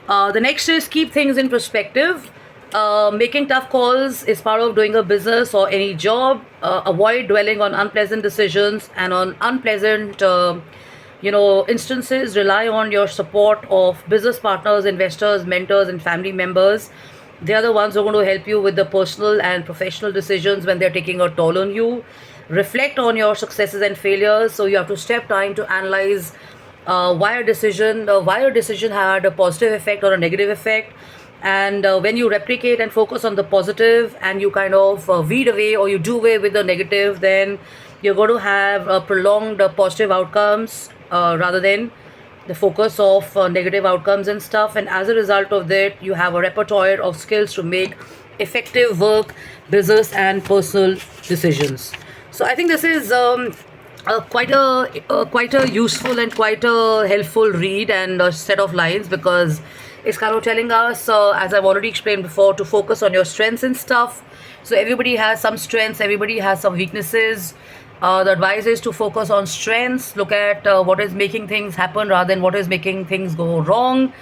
The next is keep things in perspective. Making tough calls is part of doing a business or any job. Avoid dwelling on unpleasant decisions and on unpleasant, instances. Rely on your support of business partners, investors, mentors, and family members. They are the ones who are going to help you with the personal and professional decisions when they're taking a toll on you. Reflect on your successes and failures. So you have to step time to analyze why a decision had a positive effect or a negative effect. And when you replicate and focus on the positive and you kind of weed away or you do away with the negative, then you're going to have prolonged positive outcomes rather than the focus of negative outcomes and stuff. And as a result of that, you have a repertoire of skills to make effective work, business, and personal decisions. So I think this is quite a useful and quite a helpful read and a set of lines, because it's kind of telling us, as I've already explained before, to focus on your strengths and stuff. So everybody has some strengths, everybody has some weaknesses. The advice is to focus on strengths, look at what is making things happen rather than what is making things go wrong.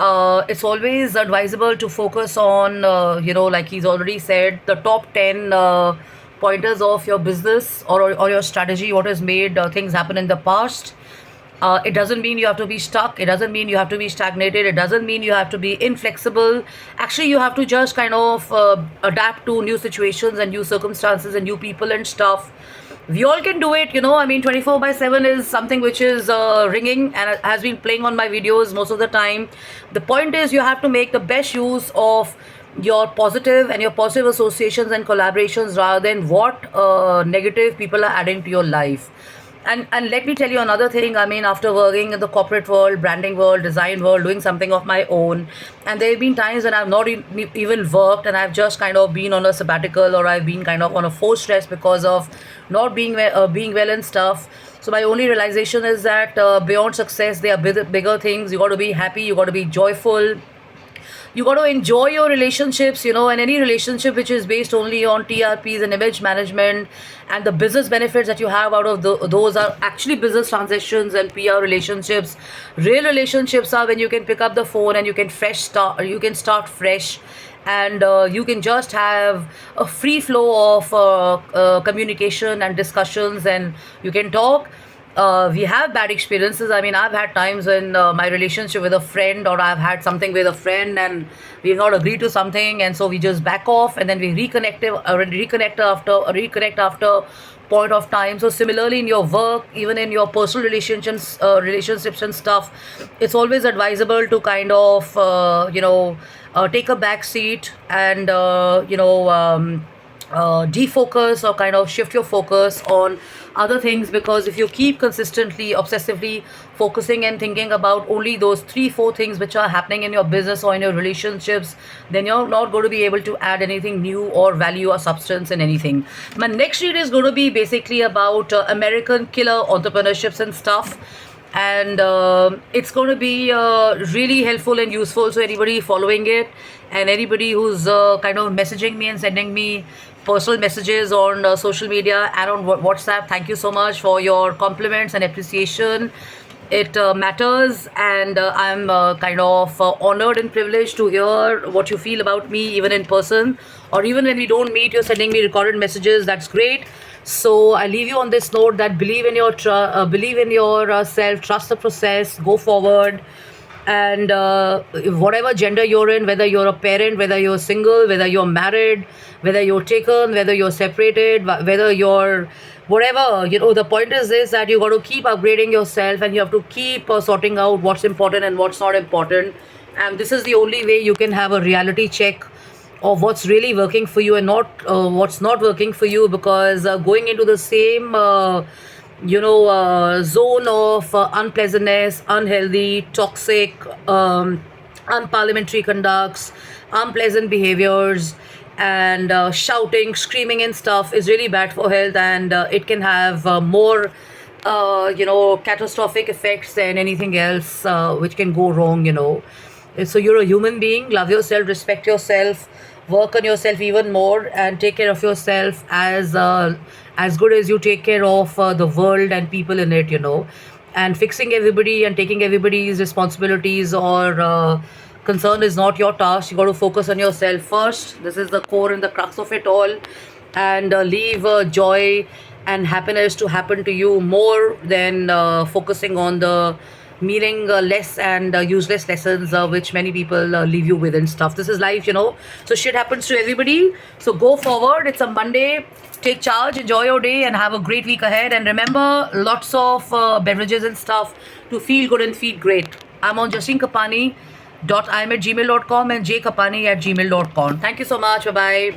It's always advisable to focus on, like he's already said, the top 10 pointers of your business or your strategy, what has made things happen in the past. It doesn't mean you have to be stuck. It doesn't mean you have to be stagnated. It doesn't mean you have to be inflexible. Actually, you have to just kind of adapt to new situations and new circumstances and new people and stuff. We all can do it, I mean, 24 by 7 is something which is ringing and has been playing on my videos most of the time. The point is, you have to make the best use of your positive and your positive associations and collaborations rather than what negative people are adding to your life. And let me tell you another thing. I mean, after working in the corporate world, branding world, design world, doing something of my own, and there have been times when I've not even worked and I've just kind of been on a sabbatical, or I've been kind of on a forced rest because of not being well and stuff. So my only realization is that beyond success, there are bigger things. You got to be happy. You got to be joyful. You got to enjoy your relationships, and any relationship which is based only on TRPs and image management and the business benefits that you have out of those are actually business transactions and PR relationships. Real relationships are when you can pick up the phone and you can start fresh, and you can just have a free flow of communication and discussions, and you can talk. We have bad experiences. I mean, I've had times when my relationship with a friend, or I've had something with a friend and we've not agreed to something, and so we just back off and then we reconnect after point of time. So similarly in your work, even in your personal relationships and stuff, it's always advisable to kind of take a back seat and defocus or kind of shift your focus on other things, because if you keep consistently obsessively focusing and thinking about only those 3-4 things which are happening in your business or in your relationships, then you're not going to be able to add anything new or value or substance in anything. My next read is going to be basically about American killer entrepreneurships and stuff, and it's going to be really helpful and useful. So anybody following it and anybody who's kind of messaging me and sending me personal messages on social media and on WhatsApp, thank you so much for your compliments and appreciation. It matters, and I'm kind of honored and privileged to hear what you feel about me, even in person, or even when we don't meet, you're sending me recorded messages. That's great. So I leave you on this note that believe in your self, trust the process, go forward, and whatever gender you're in, whether you're a parent, whether you're single, whether you're married, whether you're taken, whether you're separated, whether you're whatever, the point is this, that you got to keep upgrading yourself and you have to keep sorting out what's important and what's not important. And this is the only way you can have a reality check of what's really working for you and not what's not working for you, because going into the same zone of unpleasantness, unhealthy, toxic, unparliamentary conducts, unpleasant behaviors, and shouting, screaming and stuff is really bad for health, and it can have more catastrophic effects than anything else which can go wrong. So you're a human being, love yourself, respect yourself, work on yourself even more, and take care of yourself as good as you take care of the world and people in it. And fixing everybody and taking everybody's responsibilities, or concern is not your task. You got to focus on yourself first. This is the core and the crux of it all. And leave joy and happiness to happen to you more than focusing on the meaningless and useless lessons which many people leave you with and stuff. This is life, you know. So shit happens to everybody. So go forward. It's a Monday. Take charge, enjoy your day, and have a great week ahead. And remember, lots of beverages and stuff to feel good and feel great. I'm on JastineKapani.im@gmail.com and jkapani@gmail.com. Thank you so much. Bye bye.